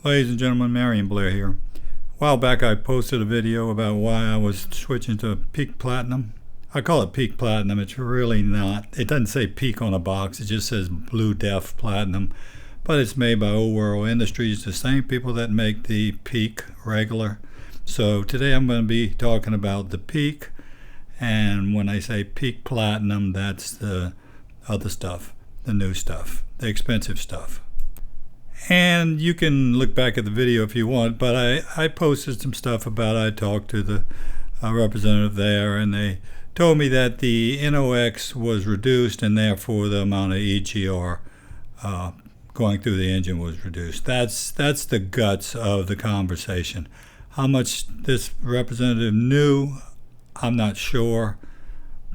Ladies and gentlemen, Marion Blair here. A while back I posted a video about why I was switching to Peak Platinum. I call it Peak Platinum. It's really not. It doesn't say Peak on a box. It just says Blue DEF Platinum. But it's made by Old World Industries, the same people that make the Peak regular. So today I'm going to be talking about the Peak. And when I say Peak Platinum, that's the other stuff, the new stuff, the expensive stuff. And you can look back at the video if you want, but I posted some stuff about it. I talked to the representative there, and they told me that the NOx was reduced, and therefore the amount of EGR going through the engine was reduced. That's the guts of the conversation. How much this representative knew, I'm not sure,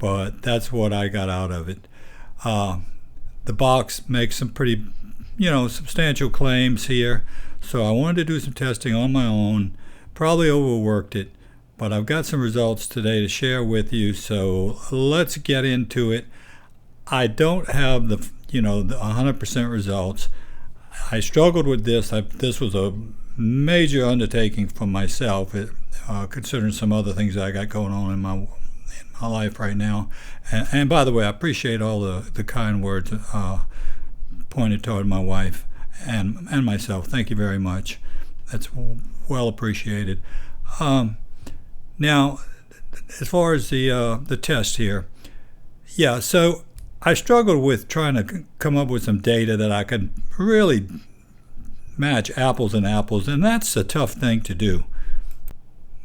but that's what I got out of it. The box makes some pretty substantial claims here, so I wanted to do some testing on my own. Probably overworked it, but I've got some results today to share with you, so let's get into it. I don't have the 100% results. I struggled with this. This was a major undertaking for myself, considering some other things that I got going on in my life right now. And by the way, I appreciate all the kind words pointed toward my wife and myself. Thank you very much. That's well appreciated. Now, as far as the test here, so I struggled with trying to come up with some data that I could really match apples and apples, and that's a tough thing to do.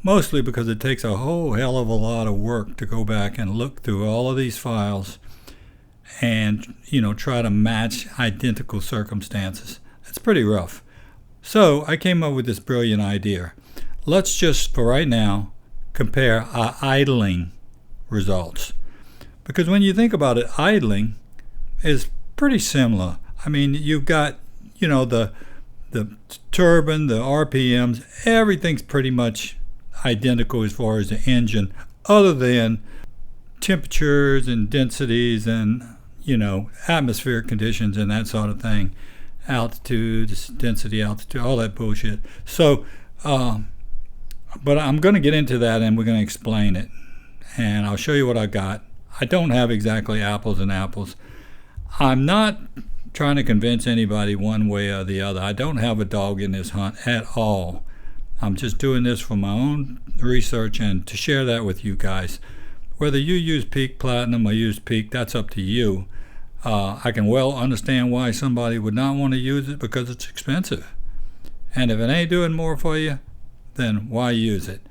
Mostly because it takes a whole hell of a lot of work to go back and look through all of these files and try to match identical circumstances. It's pretty rough. So I came up with this brilliant idea. Let's just, for right now, compare our idling results. Because when you think about it, idling is pretty similar. I mean, you've got, the turbine, the RPMs, everything's pretty much identical as far as the engine, other than temperatures and densities and atmospheric conditions and that sort of thing, altitude, density, altitude, all that bullshit. So but I'm going to get into that, and we're going to explain it, and I'll show you what I got. I don't have exactly apples and apples. I'm not trying to convince anybody one way or the other. I don't have a dog in this hunt at all. I'm just doing this for my own research and to share that with you guys. Whether you use Peak Platinum or use Peak, that's up to you. I can well understand why somebody would not want to use it, because it's expensive. And if it ain't doing more for you, then why use it?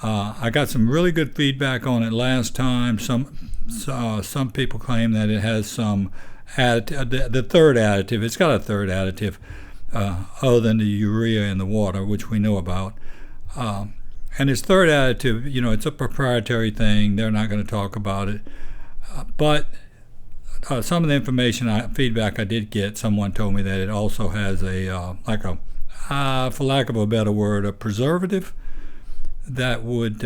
I got some really good feedback on it last time. Some people claim that it has some additive, the third additive. It's got a third additive other than the urea in the water, which we know about. And its third additive, it's a proprietary thing. They're not going to talk about it. But some of the feedback I did get, someone told me that it also has for lack of a better word, a preservative that would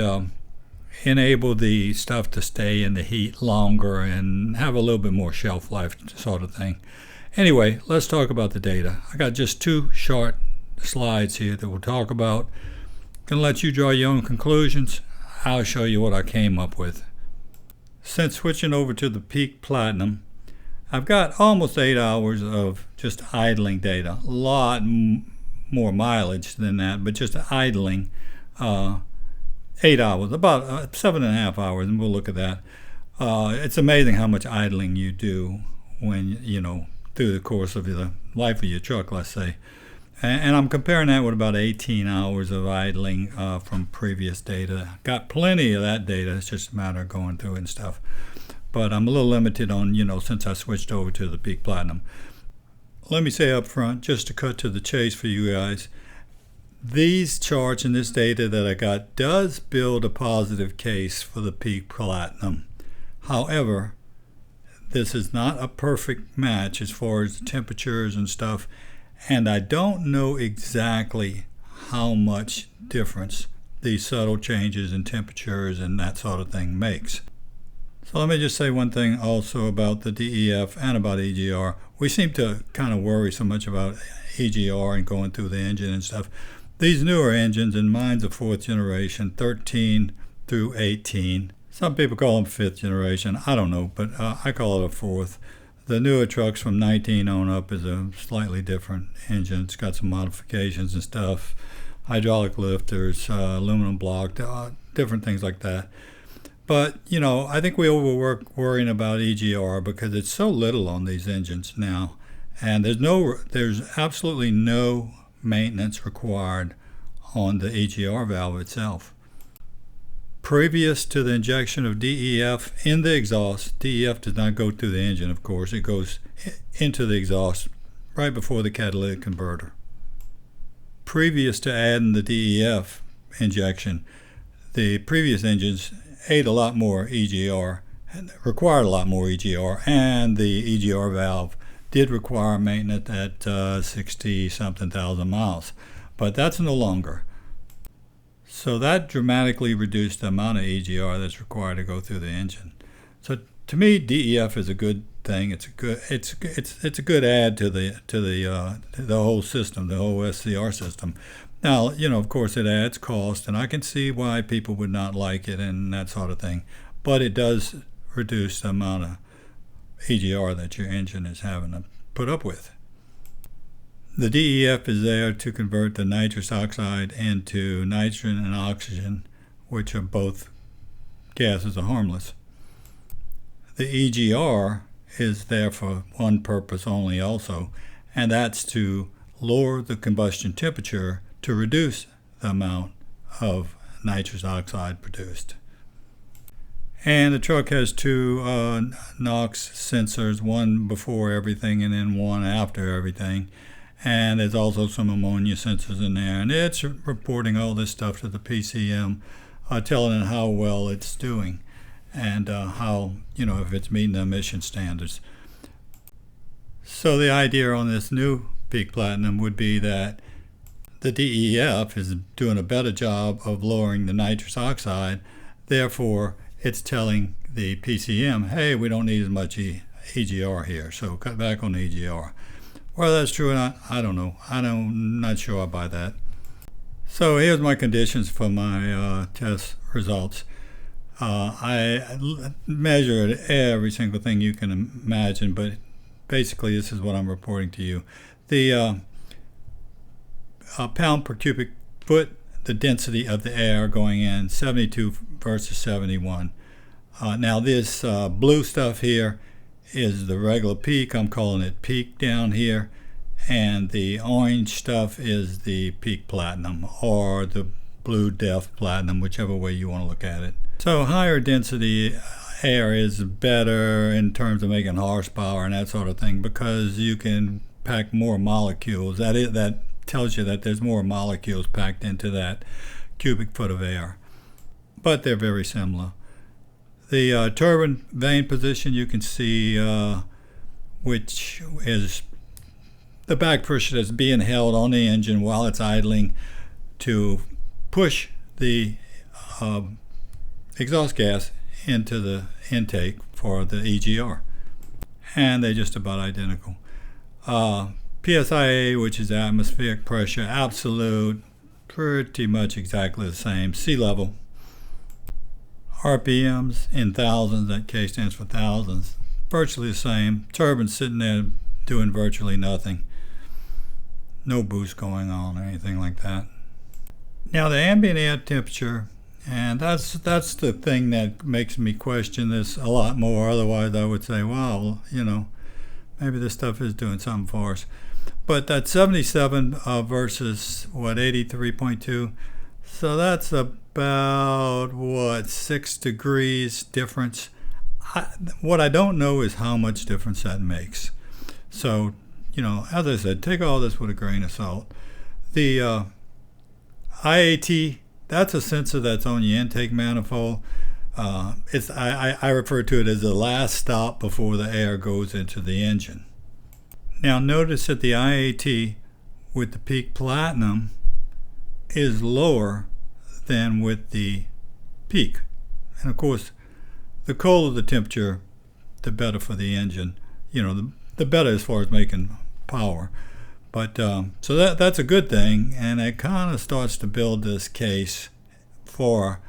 enable the stuff to stay in the heat longer and have a little bit more shelf life, sort of thing. Anyway, let's talk about the data. I got just two short slides here that we'll talk about. Gonna let you draw your own conclusions. I'll show you what I came up with. Since switching over to the Peak Platinum, I've got almost 8 hours of just idling data. A lot more mileage than that, but just idling. 8 hours, about 7.5 hours, and we'll look at that. It's amazing how much idling you do when, through the course of the life of your truck, let's say. And I'm comparing that with about 18 hours of idling from previous data. Got plenty of that data. It's just a matter of going through it and stuff. But I'm a little limited on, since I switched over to the Peak Platinum. Let me say up front, just to cut to the chase for you guys, these charts and this data that I got does build a positive case for the Peak Platinum. However, this is not a perfect match as far as the temperatures and stuff. And I don't know exactly how much difference these subtle changes in temperatures and that sort of thing makes. So let me just say one thing also about the DEF and about EGR. We seem to kind of worry so much about EGR and going through the engine and stuff. These newer engines, and mine's a 4th generation, 13 through 18. Some people call them 5th generation. I don't know, but I call it a 4th. The newer trucks from 19 on up is a slightly different engine. It's got some modifications and stuff, hydraulic lifters, aluminum block, different things like that. But, I think we overwork worrying about EGR because it's so little on these engines now. And there's absolutely no maintenance required on the EGR valve itself. Previous to the injection of DEF in the exhaust, DEF does not go through the engine, of course. It goes into the exhaust right before the catalytic converter. Previous to adding the DEF injection, the previous engines ate a lot more EGR, required a lot more EGR, and the EGR valve did require maintenance at 60-something thousand miles. But that's no longer. So that dramatically reduced the amount of EGR that's required to go through the engine. So to me, DEF is a good thing. It's a good add to the whole system, the whole SCR system. Now, of course, it adds cost, and I can see why people would not like it and that sort of thing. But it does reduce the amount of EGR that your engine is having to put up with. The DEF is there to convert the nitrous oxide into nitrogen and oxygen, which are both gases are harmless. The EGR is there for one purpose only also, and that's to lower the combustion temperature to reduce the amount of nitrous oxide produced. And the truck has 2 NOx sensors, one before everything and then one after everything. And there's also some ammonia sensors in there. And it's reporting all this stuff to the PCM, telling it how well it's doing and how, if it's meeting the emission standards. So the idea on this new Peak Platinum would be that the DEF is doing a better job of lowering the nitrous oxide. Therefore, it's telling the PCM, hey, we don't need as much EGR here, so cut back on the EGR. Whether that's true or not, I don't know. I'm not sure I buy that. So here's my conditions for my test results. I measured every single thing you can imagine, but basically this is what I'm reporting to you. The pound per cubic foot, the density of the air going in, 72 versus 71. Now this blue stuff here is the regular peak. I'm calling it peak down here. And the orange stuff is the Peak Platinum or the blue DEF Platinum, whichever way you want to look at it. So higher density air is better in terms of making horsepower and that sort of thing because you can pack more molecules. That tells you that there's more molecules packed into that cubic foot of air. But they're very similar. The turbine vane position you can see, which is the back pressure that's being held on the engine while it's idling to push the exhaust gas into the intake for the EGR. And they're just about identical. PSIA, which is atmospheric pressure, absolute, pretty much exactly the same. Sea level. RPMs in thousands, that K stands for thousands, virtually the same. Turbine sitting there doing virtually nothing. No boost going on or anything like that. Now the ambient air temperature, and that's the thing that makes me question this a lot more. Otherwise I would say, wow, maybe this stuff is doing something for us. But that 77 versus 83.2, so that's about 6 degrees difference. What I don't know is how much difference that makes. So, as I said, take all this with a grain of salt. The IAT, that's a sensor that's on your intake manifold. I refer to it as the last stop before the air goes into the engine. Now notice that the IAT with the Peak Platinum is lower than with the Peak. And of course, the colder the temperature, the better for the engine. The better as far as making power. But so that's a good thing, and it kind of starts to build this case for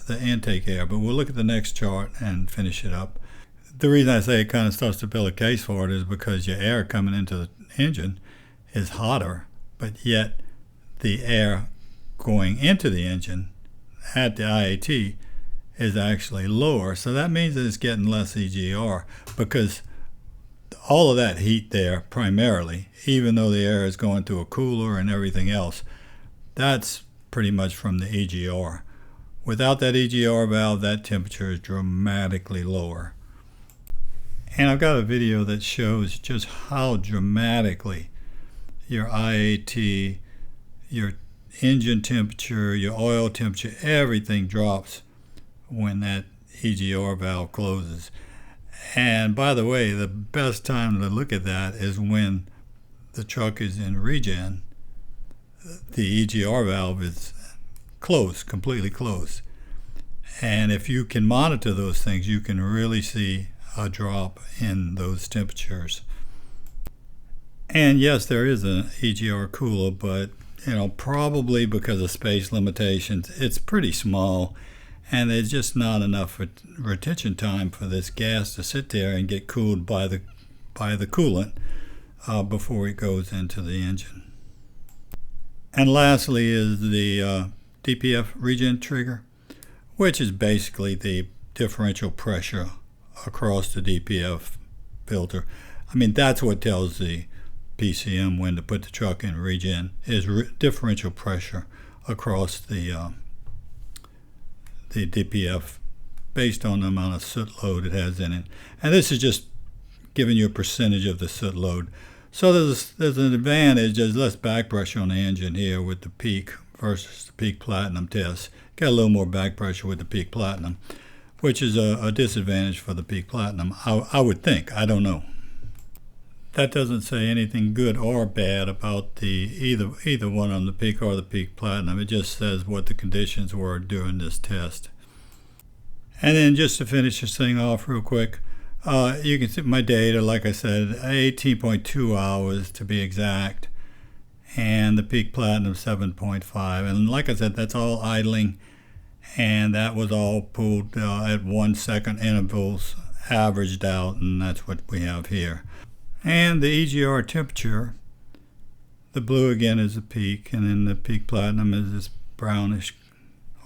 the intake air. But we'll look at the next chart and finish it up. The reason I say it kind of starts to build a case for it is because your air coming into the engine is hotter, but yet the air going into the engine at the IAT is actually lower. So that means that it's getting less EGR, because all of that heat there primarily, even though the air is going through a cooler and everything else, that's pretty much from the EGR. Without that EGR valve, that temperature is dramatically lower. And I've got a video that shows just how dramatically your IAT, your engine temperature, your oil temperature, everything drops when that EGR valve closes. And by the way, the best time to look at that is when the truck is in regen. The EGR valve is closed, completely closed. And if you can monitor those things, you can really see a drop in those temperatures. And yes, there is an EGR cooler, but probably because of space limitations, it's pretty small, and there's just not enough retention time for this gas to sit there and get cooled by the coolant before it goes into the engine. And lastly is the DPF regen trigger, which is basically the differential pressure across the DPF filter. I mean, that's what tells the PCM when to put the truck in regen, is differential pressure across the DPF based on the amount of soot load it has in it. And this is just giving you a percentage of the soot load. So there's an advantage. There's less back pressure on the engine here with the peak versus the peak platinum test. Got a little more back pressure with the peak platinum, which is a disadvantage for the peak platinum, I would think. I don't know. That doesn't say anything good or bad about either one on the peak or the peak platinum. It just says what the conditions were during this test. And then just to finish this thing off real quick, you can see my data, like I said, 18.2 hours to be exact, and the peak platinum 7.5. And like I said, that's all idling, and that was all pulled at 1 second intervals, averaged out, and that's what we have here. And the EGR temperature, the blue again is the peak, and then the peak platinum is this brownish,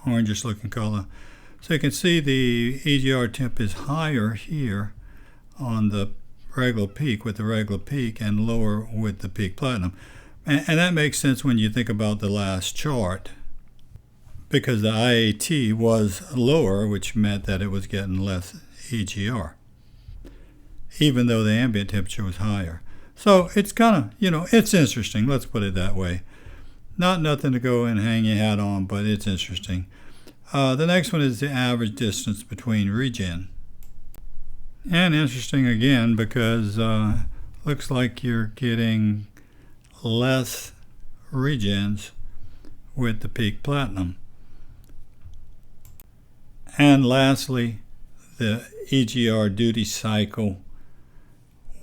orangish looking color. So you can see the EGR temp is higher here on the regular peak with the regular peak, and lower with the peak platinum. And that makes sense when you think about the last chart, because the IAT was lower, which meant that it was getting less EGR, even though the ambient temperature was higher. So it's kind of, it's interesting. Let's put it that way. Not nothing to go and hang your hat on, but it's interesting. The next one is the average distance between regen. And interesting again, because looks like you're getting less regens with the peak platinum. And lastly, the EGR duty cycle,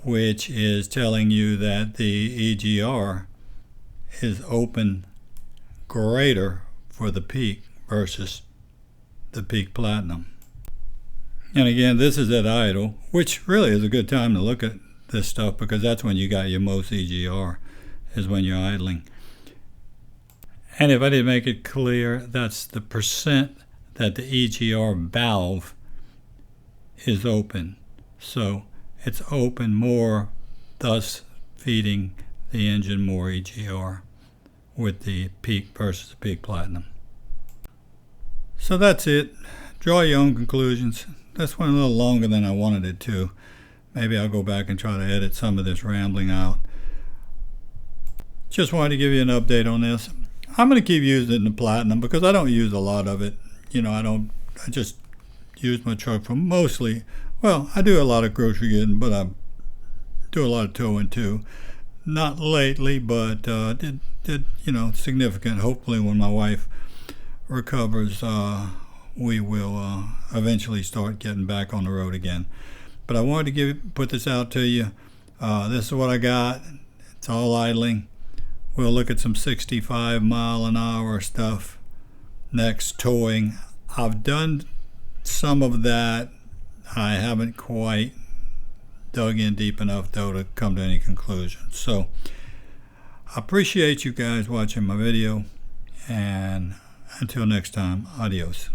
which is telling you that the EGR is open greater for the peak versus the peak platinum. And again, this is at idle, which really is a good time to look at this stuff, because that's when you got your most EGR, is when you're idling. And if I didn't make it clear, that's the percent that the EGR valve is open. So it's open more, thus feeding the engine more EGR with the peak versus the peak platinum. So that's it. Draw your own conclusions. This went a little longer than I wanted it to. Maybe I'll go back and try to edit some of this rambling out. Just wanted to give you an update on this. I'm going to keep using it in the platinum because I don't use a lot of it. I just use my truck for mostly, well, I do a lot of grocery getting, but I do a lot of towing too. Not lately, but did significant. Hopefully when my wife recovers, we will eventually start getting back on the road again. But I wanted to put this out to you. This is what I got. It's all idling. We'll look at some 65 mile an hour stuff next. Towing, I've done some of that. I haven't quite dug in deep enough though to come to any conclusions. So I appreciate you guys watching my video, and until next time, adios.